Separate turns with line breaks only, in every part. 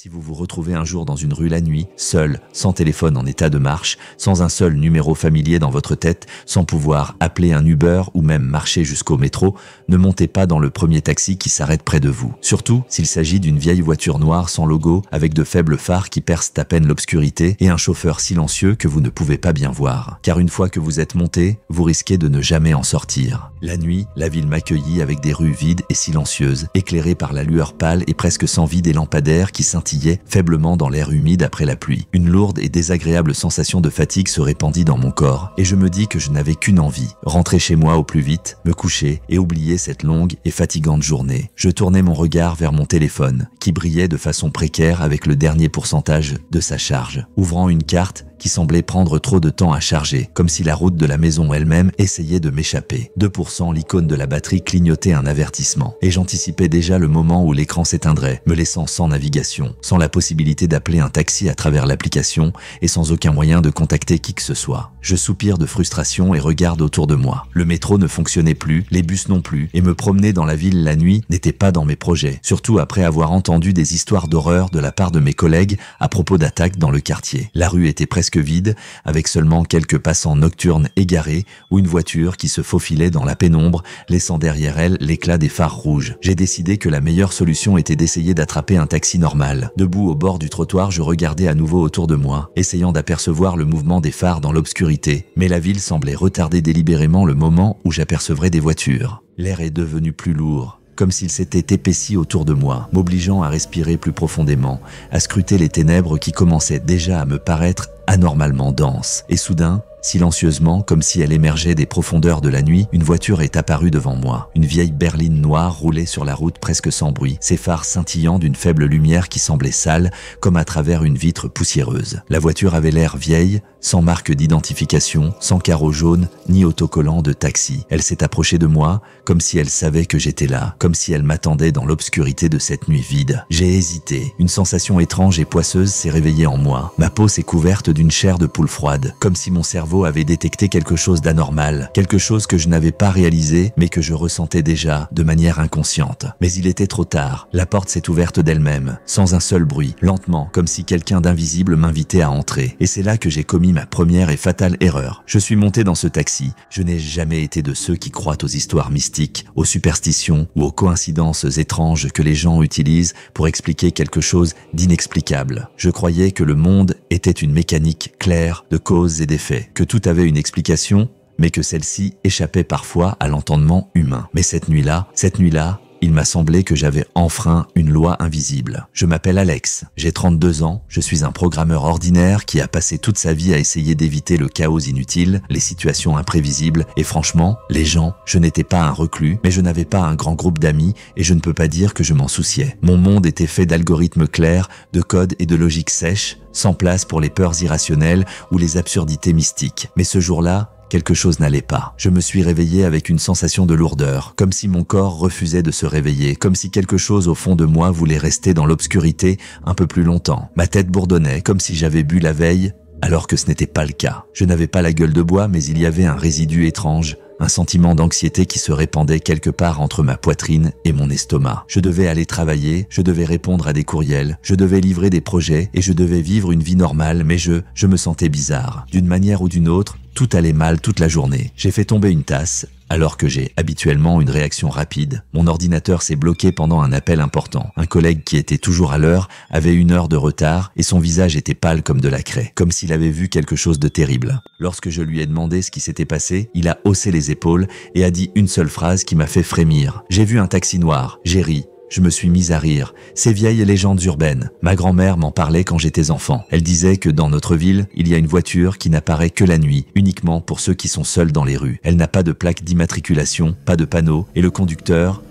Si vous vous retrouvez un jour dans une rue la nuit, seul, sans téléphone en état de marche, sans un seul numéro familier dans votre tête, sans pouvoir appeler un Uber ou même marcher jusqu'au métro, ne montez pas dans le premier taxi qui s'arrête près de vous. Surtout s'il s'agit d'une vieille voiture noire sans logo, avec de faibles phares qui percent à peine l'obscurité et un chauffeur silencieux que vous ne pouvez pas bien voir. Car une fois que vous êtes monté, vous risquez de ne jamais en sortir. La nuit, la ville m'accueillit avec des rues vides et silencieuses, éclairées par la lueur pâle et presque sans vie des lampadaires qui scintillaient faiblement dans l'air humide après la pluie. Une lourde et désagréable sensation de fatigue se répandit dans mon corps et je me dis que je n'avais qu'une envie, rentrer chez moi au plus vite, me coucher et oublier cette longue et fatigante journée. Je tournai mon regard vers mon téléphone, qui brillait de façon précaire avec le dernier pourcentage de sa charge. Ouvrant une carte qui semblait prendre trop de temps à charger, comme si la route de la maison elle-même essayait de m'échapper. 2%, l'icône de la batterie clignotait un avertissement, et j'anticipais déjà le moment où l'écran s'éteindrait, me laissant sans navigation, sans la possibilité d'appeler un taxi à travers l'application, et sans aucun moyen de contacter qui que ce soit. Je soupire de frustration et regarde autour de moi. Le métro ne fonctionnait plus, les bus non plus, et me promener dans la ville la nuit n'était pas dans mes projets, surtout après avoir entendu des histoires d'horreur de la part de mes collègues à propos d'attaques dans le quartier. La rue était presque vide, avec seulement quelques passants nocturnes égarés ou une voiture qui se faufilait dans la pénombre, laissant derrière elle l'éclat des phares rouges. J'ai décidé que la meilleure solution était d'essayer d'attraper un taxi normal. Debout au bord du trottoir, je regardais à nouveau autour de moi, essayant d'apercevoir le mouvement des phares dans l'obscurité, mais la ville semblait retarder délibérément le moment où j'apercevrais des voitures. L'air est devenu plus lourd, comme s'il s'était épaissi autour de moi, m'obligeant à respirer plus profondément, à scruter les ténèbres qui commençaient déjà à me paraître anormalement denses. Et soudain, silencieusement, comme si elle émergeait des profondeurs de la nuit, une voiture est apparue devant moi. Une vieille berline noire roulait sur la route presque sans bruit, ses phares scintillant d'une faible lumière qui semblait sale, comme à travers une vitre poussiéreuse. La voiture avait l'air vieille, sans marque d'identification, sans carreau jaune, ni autocollant de taxi. Elle s'est approchée de moi, comme si elle savait que j'étais là, comme si elle m'attendait dans l'obscurité de cette nuit vide. J'ai hésité. Une sensation étrange et poisseuse s'est réveillée en moi. Ma peau s'est couverte d'une chair de poule froide, comme si mon cerveau avait détecté quelque chose d'anormal, quelque chose que je n'avais pas réalisé, mais que je ressentais déjà, de manière inconsciente. Mais il était trop tard. La porte s'est ouverte d'elle-même, sans un seul bruit, lentement, comme si quelqu'un d'invisible m'invitait à entrer. Et c'est là que j'ai commis ma première et fatale erreur. Je suis monté dans ce taxi. Je n'ai jamais été de ceux qui croient aux histoires mystiques, aux superstitions ou aux coïncidences étranges que les gens utilisent pour expliquer quelque chose d'inexplicable. Je croyais que le monde était une mécanique claire de causes et d'effets, que tout avait une explication, mais que celle-ci échappait parfois à l'entendement humain. Mais cette nuit-là, il m'a semblé que j'avais enfreint une loi invisible. Je m'appelle Alex, j'ai 32 ans, je suis un programmeur ordinaire qui a passé toute sa vie à essayer d'éviter le chaos inutile, les situations imprévisibles, et franchement, les gens, je n'étais pas un reclus, mais je n'avais pas un grand groupe d'amis, et je ne peux pas dire que je m'en souciais. Mon monde était fait d'algorithmes clairs, de codes et de logique sèche, sans place pour les peurs irrationnelles ou les absurdités mystiques. Mais ce jour-là, quelque chose n'allait pas. Je me suis réveillé avec une sensation de lourdeur, comme si mon corps refusait de se réveiller, comme si quelque chose au fond de moi voulait rester dans l'obscurité un peu plus longtemps. Ma tête bourdonnait, comme si j'avais bu la veille, alors que ce n'était pas le cas. Je n'avais pas la gueule de bois, mais il y avait un résidu étrange, un sentiment d'anxiété qui se répandait quelque part entre ma poitrine et mon estomac. Je devais aller travailler, je devais répondre à des courriels, je devais livrer des projets et je devais vivre une vie normale, mais je me sentais bizarre. D'une manière ou d'une autre, tout allait mal toute la journée. J'ai fait tomber une tasse, alors que j'ai habituellement une réaction rapide. Mon ordinateur s'est bloqué pendant un appel important. Un collègue qui était toujours à l'heure avait 1 heure de retard et son visage était pâle comme de la craie, comme s'il avait vu quelque chose de terrible. Lorsque je lui ai demandé ce qui s'était passé, il a haussé les épaules et a dit une seule phrase qui m'a fait frémir. J'ai vu un taxi noir, j'ai ri. Je me suis mise à rire. Ces vieilles légendes urbaines. Ma grand-mère m'en parlait quand j'étais enfant. Elle disait que dans notre ville, il y a une voiture qui n'apparaît que la nuit, uniquement pour ceux qui sont seuls dans les rues. Elle n'a pas de plaque d'immatriculation, pas de panneau, et le conducteur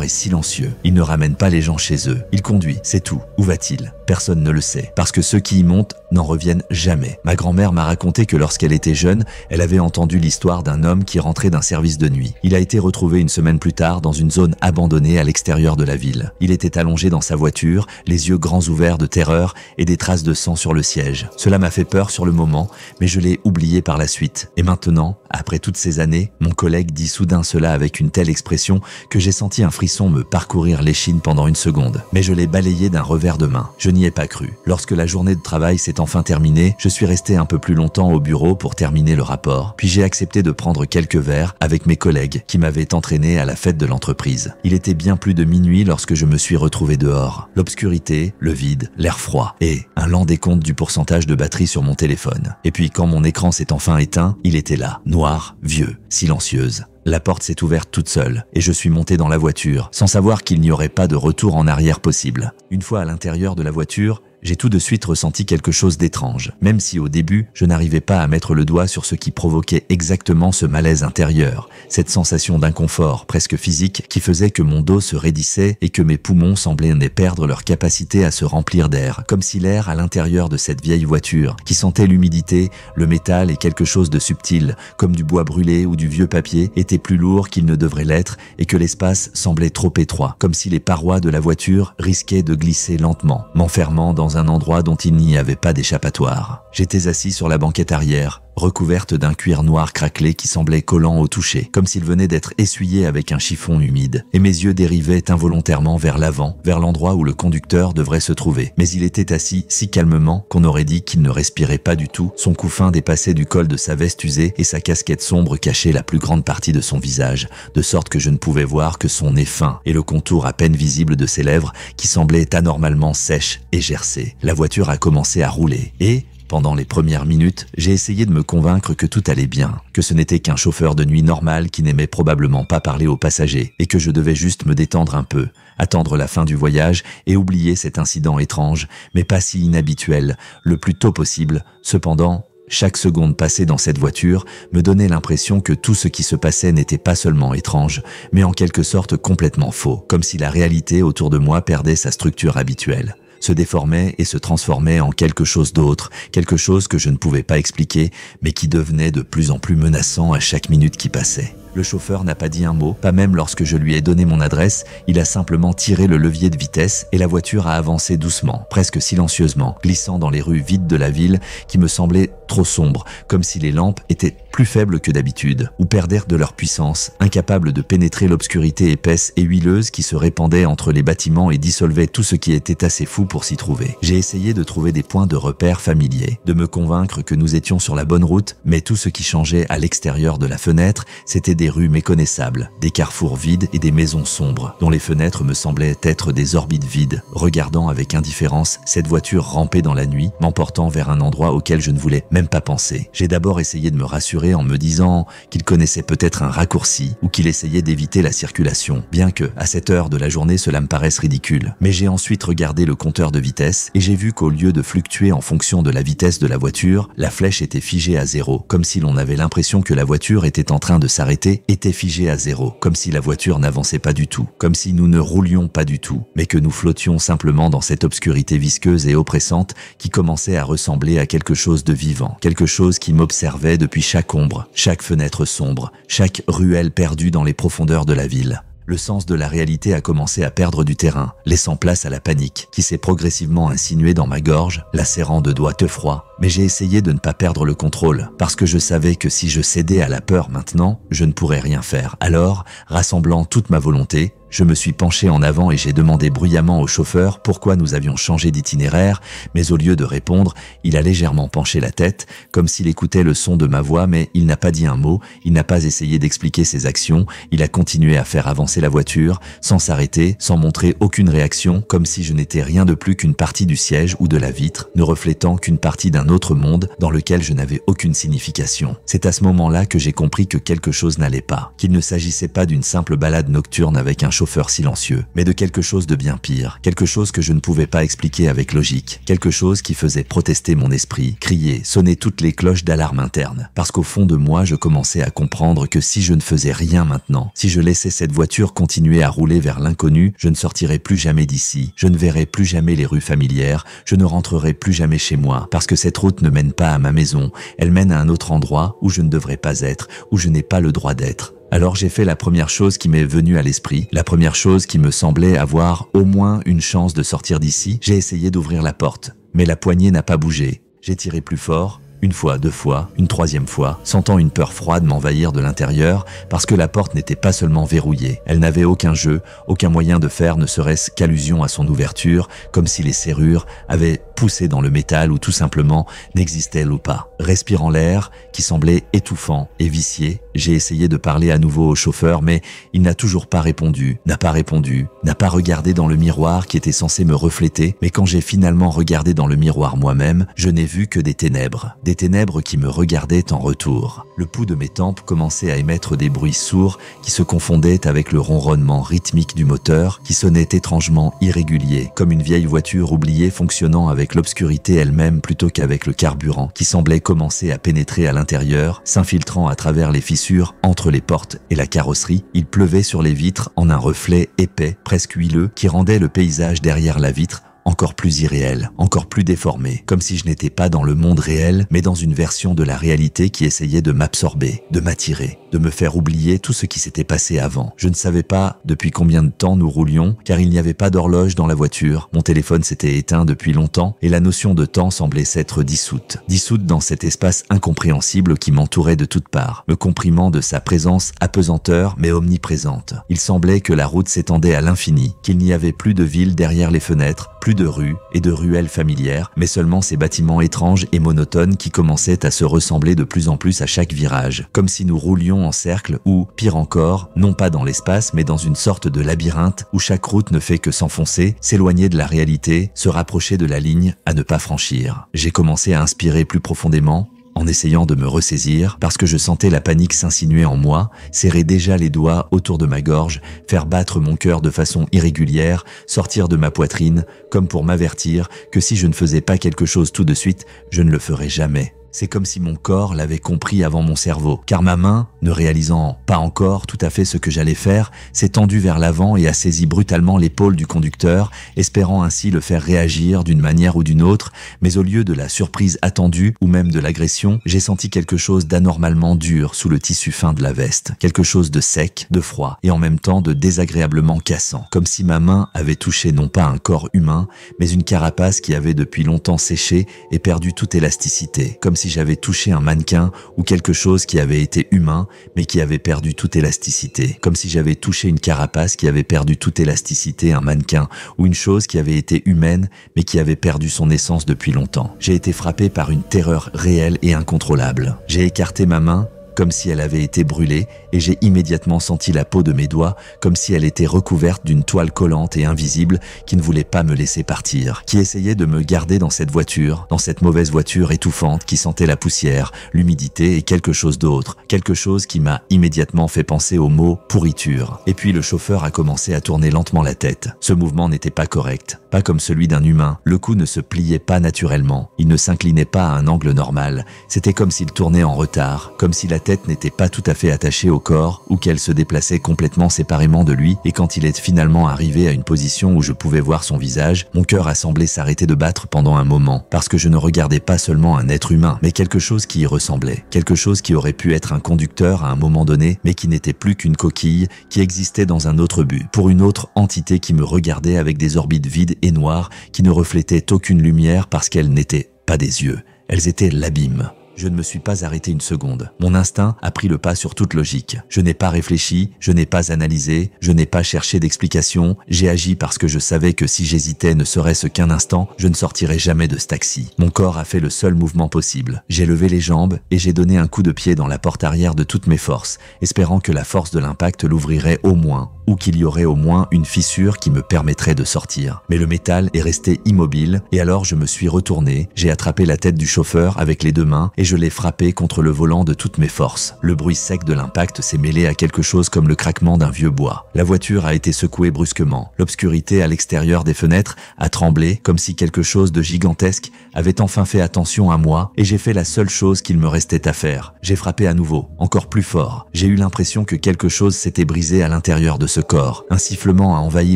est silencieux. Il ne ramène pas les gens chez eux. Il conduit, c'est tout. Où va-t-il? Personne ne le sait, parce que ceux qui y montent n'en reviennent jamais. Ma grand-mère m'a raconté que lorsqu'elle était jeune, elle avait entendu l'histoire d'un homme qui rentrait d'un service de nuit. Il a été retrouvé une semaine plus tard dans une zone abandonnée à l'extérieur de la ville. Il était allongé dans sa voiture, les yeux grands ouverts de terreur et des traces de sang sur le siège. Cela m'a fait peur sur le moment, mais je l'ai oublié par la suite. Et maintenant, après toutes ces années, mon collègue dit soudain cela avec une telle expression que j'ai senti un frisson me parcourir l'échine pendant une seconde, mais je l'ai balayé d'un revers de main. Je n'y ai pas cru. Lorsque la journée de travail s'est enfin terminée, je suis resté un peu plus longtemps au bureau pour terminer le rapport, puis j'ai accepté de prendre quelques verres avec mes collègues qui m'avaient entraîné à la fête de l'entreprise. Il était bien plus de minuit lorsque je me suis retrouvé dehors. L'obscurité, le vide, l'air froid et un lent décompte du pourcentage de batterie sur mon téléphone. Et puis quand mon écran s'est enfin éteint, il était là, noir, vieux, silencieuse. La porte s'est ouverte toute seule et je suis monté dans la voiture sans savoir qu'il n'y aurait pas de retour en arrière possible. Une fois à l'intérieur de la voiture, j'ai tout de suite ressenti quelque chose d'étrange, même si au début, je n'arrivais pas à mettre le doigt sur ce qui provoquait exactement ce malaise intérieur, cette sensation d'inconfort presque physique qui faisait que mon dos se raidissait et que mes poumons semblaient perdre leur capacité à se remplir d'air, comme si l'air à l'intérieur de cette vieille voiture, qui sentait l'humidité, le métal et quelque chose de subtil, comme du bois brûlé ou du vieux papier, était plus lourd qu'il ne devrait l'être et que l'espace semblait trop étroit, comme si les parois de la voiture risquaient de glisser lentement, m'enfermant dans un endroit dont il n'y avait pas d'échappatoire. J'étais assis sur la banquette arrière, recouverte d'un cuir noir craquelé qui semblait collant au toucher, comme s'il venait d'être essuyé avec un chiffon humide, et mes yeux dérivaient involontairement vers l'avant, vers l'endroit où le conducteur devrait se trouver. Mais il était assis si calmement qu'on aurait dit qu'il ne respirait pas du tout, son cou fin dépassait du col de sa veste usée et sa casquette sombre cachait la plus grande partie de son visage, de sorte que je ne pouvais voir que son nez fin et le contour à peine visible de ses lèvres qui semblaient anormalement sèches et gercées. La voiture a commencé à rouler et, pendant les premières minutes, j'ai essayé de me convaincre que tout allait bien, que ce n'était qu'un chauffeur de nuit normal qui n'aimait probablement pas parler aux passagers et que je devais juste me détendre un peu, attendre la fin du voyage et oublier cet incident étrange, mais pas si inhabituel, le plus tôt possible. Cependant, chaque seconde passée dans cette voiture me donnait l'impression que tout ce qui se passait n'était pas seulement étrange, mais en quelque sorte complètement faux, comme si la réalité autour de moi perdait sa structure habituelle, se déformait et se transformait en quelque chose d'autre, quelque chose que je ne pouvais pas expliquer, mais qui devenait de plus en plus menaçant à chaque minute qui passait. Le chauffeur n'a pas dit un mot, pas même lorsque je lui ai donné mon adresse, il a simplement tiré le levier de vitesse et la voiture a avancé doucement, presque silencieusement, glissant dans les rues vides de la ville qui me semblaient trop sombres, comme si les lampes étaient plus faibles que d'habitude, ou perdèrent de leur puissance, incapables de pénétrer l'obscurité épaisse et huileuse qui se répandait entre les bâtiments et dissolvait tout ce qui était assez fou pour s'y trouver. J'ai essayé de trouver des points de repère familiers, de me convaincre que nous étions sur la bonne route, mais tout ce qui changeait à l'extérieur de la fenêtre, c'était des rues méconnaissables, des carrefours vides et des maisons sombres, dont les fenêtres me semblaient être des orbites vides. Regardant avec indifférence cette voiture ramper dans la nuit, m'emportant vers un endroit auquel je ne voulais même pas penser. J'ai d'abord essayé de me rassurer en me disant qu'il connaissait peut-être un raccourci ou qu'il essayait d'éviter la circulation, bien que, à cette heure de la journée, cela me paraisse ridicule. Mais j'ai ensuite regardé le compteur de vitesse et j'ai vu qu'au lieu de fluctuer en fonction de la vitesse de la voiture, la flèche était figée à 0, comme si l'on avait l'impression que la voiture était en train de s'arrêter, était figée à 0, comme si la voiture n'avançait pas du tout, comme si nous ne roulions pas du tout, mais que nous flottions simplement dans cette obscurité visqueuse et oppressante qui commençait à ressembler à quelque chose de vivant, quelque chose qui m'observait depuis chaque ombre, chaque fenêtre sombre, chaque ruelle perdue dans les profondeurs de la ville. Le sens de la réalité a commencé à perdre du terrain, laissant place à la panique, qui s'est progressivement insinuée dans ma gorge, lacérant de doigts froids. Mais j'ai essayé de ne pas perdre le contrôle, parce que je savais que si je cédais à la peur maintenant, je ne pourrais rien faire. Alors, rassemblant toute ma volonté, je me suis penché en avant et j'ai demandé bruyamment au chauffeur pourquoi nous avions changé d'itinéraire, mais au lieu de répondre, il a légèrement penché la tête, comme s'il écoutait le son de ma voix, mais il n'a pas dit un mot, il n'a pas essayé d'expliquer ses actions, il a continué à faire avancer la voiture, sans s'arrêter, sans montrer aucune réaction, comme si je n'étais rien de plus qu'une partie du siège ou de la vitre, ne reflétant qu'une partie d'un autre monde dans lequel je n'avais aucune signification. C'est à ce moment-là que j'ai compris que quelque chose n'allait pas, qu'il ne s'agissait pas d'une simple balade nocturne avec un chauffeur silencieux, mais de quelque chose de bien pire, quelque chose que je ne pouvais pas expliquer avec logique, quelque chose qui faisait protester mon esprit, crier, sonner toutes les cloches d'alarme interne, parce qu'au fond de moi, je commençais à comprendre que si je ne faisais rien maintenant, si je laissais cette voiture continuer à rouler vers l'inconnu, je ne sortirais plus jamais d'ici, je ne verrais plus jamais les rues familières, je ne rentrerais plus jamais chez moi, parce que cette route ne mène pas à ma maison, elle mène à un autre endroit où je ne devrais pas être, où je n'ai pas le droit d'être. Alors j'ai fait la première chose qui m'est venue à l'esprit, la première chose qui me semblait avoir au moins une chance de sortir d'ici. J'ai essayé d'ouvrir la porte, mais la poignée n'a pas bougé. J'ai tiré plus fort, Une fois, deux fois, une troisième fois, sentant une peur froide m'envahir de l'intérieur parce que la porte n'était pas seulement verrouillée. Elle n'avait aucun jeu, aucun moyen de faire ne serait-ce qu'allusion à son ouverture, comme si les serrures avaient poussé dans le métal ou tout simplement n'existaient ou pas. Respirant l'air, qui semblait étouffant et vicié, j'ai essayé de parler à nouveau au chauffeur, mais il n'a toujours pas répondu, n'a pas regardé dans le miroir qui était censé me refléter, mais quand j'ai finalement regardé dans le miroir moi-même, je n'ai vu que des ténèbres qui me regardaient en retour. Le pouls de mes tempes commençait à émettre des bruits sourds qui se confondaient avec le ronronnement rythmique du moteur qui sonnait étrangement irrégulier, comme une vieille voiture oubliée fonctionnant avec l'obscurité elle-même plutôt qu'avec le carburant qui semblait commencer à pénétrer à l'intérieur, s'infiltrant à travers les fissures entre les portes et la carrosserie. Il pleuvait sur les vitres en un reflet épais, presque huileux, qui rendait le paysage derrière la vitre encore plus irréel, encore plus déformé, comme si je n'étais pas dans le monde réel, mais dans une version de la réalité qui essayait de m'absorber, de m'attirer, de me faire oublier tout ce qui s'était passé avant. Je ne savais pas depuis combien de temps nous roulions, car il n'y avait pas d'horloge dans la voiture, mon téléphone s'était éteint depuis longtemps, et la notion de temps semblait s'être dissoute dans cet espace incompréhensible qui m'entourait de toutes parts, me comprimant de sa présence apesanteur mais omniprésente. Il semblait que la route s'étendait à l'infini, qu'il n'y avait plus de ville derrière les fenêtres, plus de rues et de ruelles familières, mais seulement ces bâtiments étranges et monotones qui commençaient à se ressembler de plus en plus à chaque virage, comme si nous roulions en cercle ou, pire encore, non pas dans l'espace mais dans une sorte de labyrinthe où chaque route ne fait que s'enfoncer, s'éloigner de la réalité, se rapprocher de la ligne à ne pas franchir. J'ai commencé à inspirer plus profondément, en essayant de me ressaisir, parce que je sentais la panique s'insinuer en moi, serrer déjà les doigts autour de ma gorge, faire battre mon cœur de façon irrégulière, sortir de ma poitrine, comme pour m'avertir que si je ne faisais pas quelque chose tout de suite, je ne le ferais jamais. C'est comme si mon corps l'avait compris avant mon cerveau, car ma main, ne réalisant pas encore tout à fait ce que j'allais faire, s'est tendue vers l'avant et a saisi brutalement l'épaule du conducteur, espérant ainsi le faire réagir d'une manière ou d'une autre, mais au lieu de la surprise attendue ou même de l'agression, j'ai senti quelque chose d'anormalement dur sous le tissu fin de la veste, quelque chose de sec, de froid et en même temps de désagréablement cassant, comme si ma main avait touché non pas un corps humain, mais une carapace qui avait depuis longtemps séché et perdu toute élasticité, comme si j'avais touché un mannequin ou quelque chose qui avait été humain mais qui avait perdu toute élasticité, comme si j'avais touché une carapace qui avait perdu toute élasticité, un mannequin ou une chose qui avait été humaine mais qui avait perdu son essence depuis longtemps. J'ai été frappé par une terreur réelle et incontrôlable. J'ai écarté ma main comme si elle avait été brûlée, et j'ai immédiatement senti la peau de mes doigts comme si elle était recouverte d'une toile collante et invisible qui ne voulait pas me laisser partir, qui essayait de me garder dans cette voiture, dans cette mauvaise voiture étouffante qui sentait la poussière, l'humidité et quelque chose d'autre, quelque chose qui m'a immédiatement fait penser au mot « pourriture ». Et puis le chauffeur a commencé à tourner lentement la tête. Ce mouvement n'était pas correct, pas comme celui d'un humain. Le cou ne se pliait pas naturellement, il ne s'inclinait pas à un angle normal. C'était comme s'il tournait en retard, comme si la tête n'était pas tout à fait attachée au corps ou qu'elle se déplaçait complètement séparément de lui, et quand il est finalement arrivé à une position où je pouvais voir son visage, mon cœur a semblé s'arrêter de battre pendant un moment, parce que je ne regardais pas seulement un être humain, mais quelque chose qui y ressemblait, quelque chose qui aurait pu être un conducteur à un moment donné, mais qui n'était plus qu'une coquille qui existait dans un autre but, pour une autre entité qui me regardait avec des orbites vides et noires qui ne reflétaient aucune lumière parce qu'elles n'étaient pas des yeux, elles étaient l'abîme. Je ne me suis pas arrêté une seconde. Mon instinct a pris le pas sur toute logique. Je n'ai pas réfléchi, je n'ai pas analysé, je n'ai pas cherché d'explication. J'ai agi parce que je savais que si j'hésitais ne serait-ce qu'un instant, je ne sortirais jamais de ce taxi. Mon corps a fait le seul mouvement possible. J'ai levé les jambes et j'ai donné un coup de pied dans la porte arrière de toutes mes forces, espérant que la force de l'impact l'ouvrirait au moins, ou qu'il y aurait au moins une fissure qui me permettrait de sortir. Mais le métal est resté immobile, et alors je me suis retourné, j'ai attrapé la tête du chauffeur avec les deux mains et je l'ai frappé contre le volant de toutes mes forces. Le bruit sec de l'impact s'est mêlé à quelque chose comme le craquement d'un vieux bois. La voiture a été secouée brusquement. L'obscurité à l'extérieur des fenêtres a tremblé comme si quelque chose de gigantesque avait enfin fait attention à moi, et j'ai fait la seule chose qu'il me restait à faire. J'ai frappé à nouveau, encore plus fort. J'ai eu l'impression que quelque chose s'était brisé à l'intérieur de ce corps. Un sifflement a envahi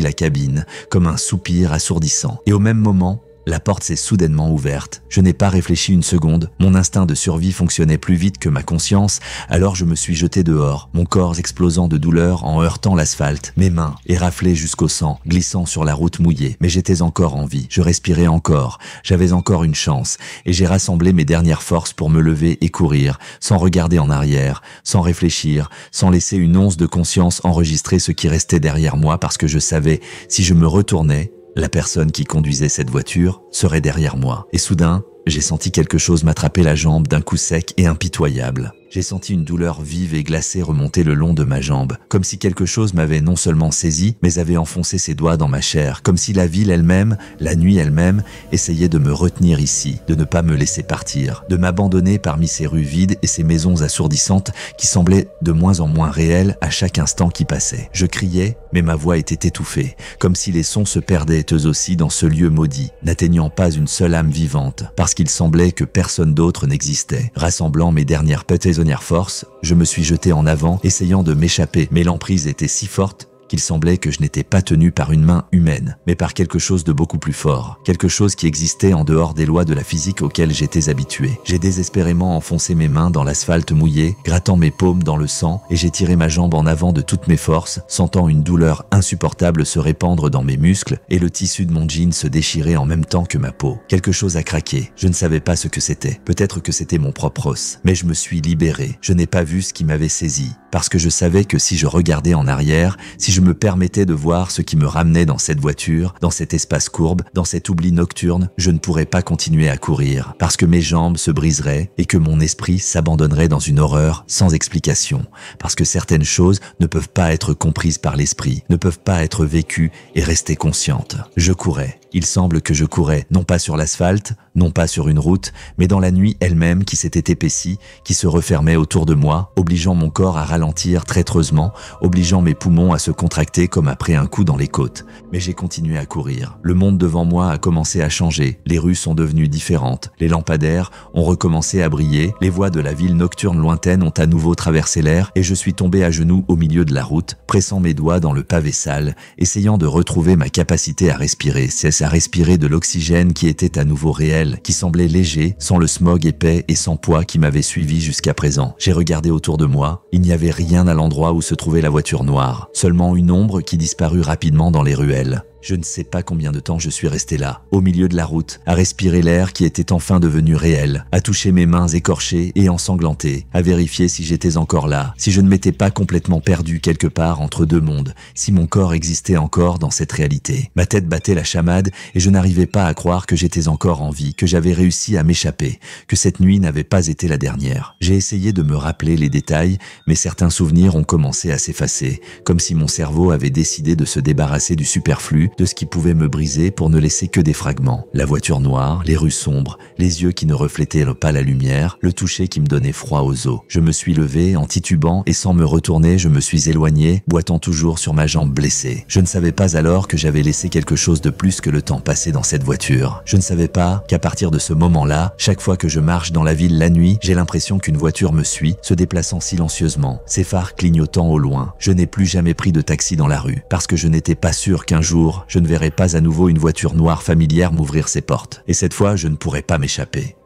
la cabine, comme un soupir assourdissant. Et au même moment, la porte s'est soudainement ouverte. Je n'ai pas réfléchi une seconde, mon instinct de survie fonctionnait plus vite que ma conscience, alors je me suis jeté dehors, mon corps explosant de douleur en heurtant l'asphalte, mes mains éraflées jusqu'au sang, glissant sur la route mouillée. Mais j'étais encore en vie, je respirais encore, j'avais encore une chance, et j'ai rassemblé mes dernières forces pour me lever et courir, sans regarder en arrière, sans réfléchir, sans laisser une once de conscience enregistrer ce qui restait derrière moi parce que je savais, si je me retournais, la personne qui conduisait cette voiture serait derrière moi. Et soudain, j'ai senti quelque chose m'attraper la jambe d'un coup sec et impitoyable. J'ai senti une douleur vive et glacée remonter le long de ma jambe, comme si quelque chose m'avait non seulement saisi, mais avait enfoncé ses doigts dans ma chair, comme si la ville elle-même, la nuit elle-même, essayait de me retenir ici, de ne pas me laisser partir, de m'abandonner parmi ces rues vides et ces maisons assourdissantes qui semblaient de moins en moins réelles à chaque instant qui passait. Je criais, mais ma voix était étouffée, comme si les sons se perdaient eux aussi dans ce lieu maudit, n'atteignant pas une seule âme vivante, parce qu'il semblait que personne d'autre n'existait. Rassemblant mes dernières petites force, je me suis jeté en avant, essayant de m'échapper, mais l'emprise était si forte qu'il semblait que je n'étais pas tenu par une main humaine, mais par quelque chose de beaucoup plus fort, quelque chose qui existait en dehors des lois de la physique auxquelles j'étais habitué. J'ai désespérément enfoncé mes mains dans l'asphalte mouillé, grattant mes paumes dans le sang, et j'ai tiré ma jambe en avant de toutes mes forces, sentant une douleur insupportable se répandre dans mes muscles et le tissu de mon jean se déchirer en même temps que ma peau. Quelque chose a craqué. Je ne savais pas ce que c'était. Peut-être que c'était mon propre os. Mais je me suis libéré. Je n'ai pas vu ce qui m'avait saisi, parce que je savais que si je regardais en arrière, si je me permettais de voir ce qui me ramenait dans cette voiture, dans cet espace courbe, dans cet oubli nocturne, je ne pourrais pas continuer à courir, parce que mes jambes se briseraient et que mon esprit s'abandonnerait dans une horreur sans explication, parce que certaines choses ne peuvent pas être comprises par l'esprit, ne peuvent pas être vécues et rester conscientes. Je courais. Il semble que je courais, non pas sur l'asphalte, non pas sur une route, mais dans la nuit elle-même qui s'était épaissie, qui se refermait autour de moi, obligeant mon corps à ralentir traîtreusement, obligeant mes poumons à se contracter comme après un coup dans les côtes. Mais j'ai continué à courir. Le monde devant moi a commencé à changer, les rues sont devenues différentes, les lampadaires ont recommencé à briller, les voies de la ville nocturne lointaine ont à nouveau traversé l'air et je suis tombé à genoux au milieu de la route, pressant mes doigts dans le pavé sale, essayant de retrouver ma capacité à respirer, à respirer de l'oxygène qui était à nouveau réel, qui semblait léger, sans le smog épais et sans poids qui m'avait suivi jusqu'à présent. J'ai regardé autour de moi, il n'y avait rien à l'endroit où se trouvait la voiture noire, seulement une ombre qui disparut rapidement dans les ruelles. Je ne sais pas combien de temps je suis resté là, au milieu de la route, à respirer l'air qui était enfin devenu réel, à toucher mes mains écorchées et ensanglantées, à vérifier si j'étais encore là, si je ne m'étais pas complètement perdu quelque part entre deux mondes, si mon corps existait encore dans cette réalité. Ma tête battait la chamade et je n'arrivais pas à croire que j'étais encore en vie, que j'avais réussi à m'échapper, que cette nuit n'avait pas été la dernière. J'ai essayé de me rappeler les détails, mais certains souvenirs ont commencé à s'effacer, comme si mon cerveau avait décidé de se débarrasser du superflu, de ce qui pouvait me briser pour ne laisser que des fragments. La voiture noire, les rues sombres, les yeux qui ne reflétaient pas la lumière, le toucher qui me donnait froid aux os. Je me suis levé en titubant et sans me retourner, je me suis éloigné, boitant toujours sur ma jambe blessée. Je ne savais pas alors que j'avais laissé quelque chose de plus que le temps passé dans cette voiture. Je ne savais pas qu'à partir de ce moment-là, chaque fois que je marche dans la ville la nuit, j'ai l'impression qu'une voiture me suit, se déplaçant silencieusement, ses phares clignotant au loin. Je n'ai plus jamais pris de taxi dans la rue, parce que je n'étais pas sûr qu'un jour, je ne verrai pas à nouveau une voiture noire familière m'ouvrir ses portes. Et cette fois, je ne pourrai pas m'échapper.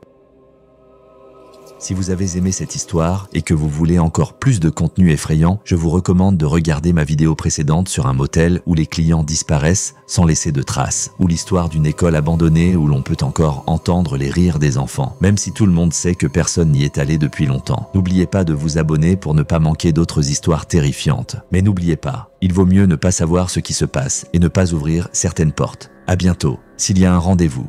Si vous avez aimé cette histoire et que vous voulez encore plus de contenu effrayant, je vous recommande de regarder ma vidéo précédente sur un motel où les clients disparaissent sans laisser de traces, ou l'histoire d'une école abandonnée où l'on peut encore entendre les rires des enfants, même si tout le monde sait que personne n'y est allé depuis longtemps. N'oubliez pas de vous abonner pour ne pas manquer d'autres histoires terrifiantes. Mais n'oubliez pas, il vaut mieux ne pas savoir ce qui se passe et ne pas ouvrir certaines portes. À bientôt, s'il y a un rendez-vous.